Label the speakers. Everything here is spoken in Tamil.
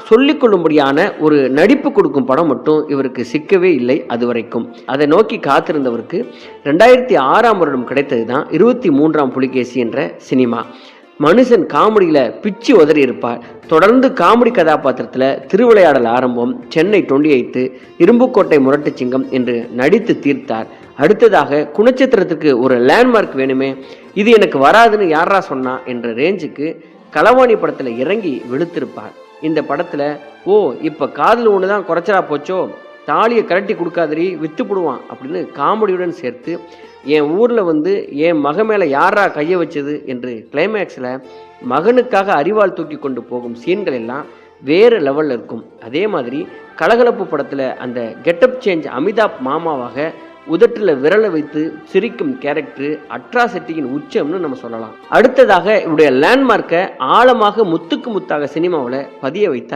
Speaker 1: சொல்லிக்கொள்ளும்படியான ஒரு நடிப்பு கொடுக்கும் படம் மட்டும் இவருக்கு சிக்கவே இல்லை அதுவரைக்கும். அதை நோக்கி காத்திருந்தவருக்கு 2006ஆம் வருடம் கிடைத்தது தான் 23ஆம் புலிகேசி என்ற சினிமா. மனுஷன் காமெடியில பிச்சு உதறி இருப்பார். தொடர்ந்து காமெடி கதாபாத்திரத்தில் திருவிளையாடல் ஆரம்பம், சென்னை 28, இரும்புக்கோட்டை முரட்டு சிங்கம் என்று நடித்து தீர்த்தார். அடுத்ததாக குணச்சித்திரத்துக்கு ஒரு லேண்ட்மார்க் வேணுமே, இது எனக்கு வராதுன்னு யாரா சொன்னா என்ற ரேஞ்சுக்கு களவாணி படத்துல இறங்கி வெளுத்திருப்பார். இந்த படத்துல இப்ப காதல் ஒண்ணுதான் குறைச்சலா போச்சோ, தாலியை கரட்டி கொடுக்காதரி வித்து போடுவான் அப்படின்னு காமெடியுடன் சேர்த்து என் ஊர்ல என் மக மேல யாரா கைய வச்சது என்று கிளைமேக்ஸ்ல மகனுக்காக அறிவால் தூக்கி கொண்டு போகும் சீன்கள் எல்லாம் வேறு லெவல்ல இருக்கும். அதே மாதிரி கலகலப்பு படத்துல அந்த கெட்டப் சேஞ்ச் அமிதாப் மாமாவாக உதட்டில் விரலை வைத்து சிரிக்கும் கேரக்டர் அட்ராசிட்டியின் உச்சம்னு நம்ம சொல்லலாம். அடுத்ததாக இவருடைய லேண்ட்மார்க்கை ஆழமாக முத்துக்கு முத்தாக சினிமாவில் பதிய வைத்தார்.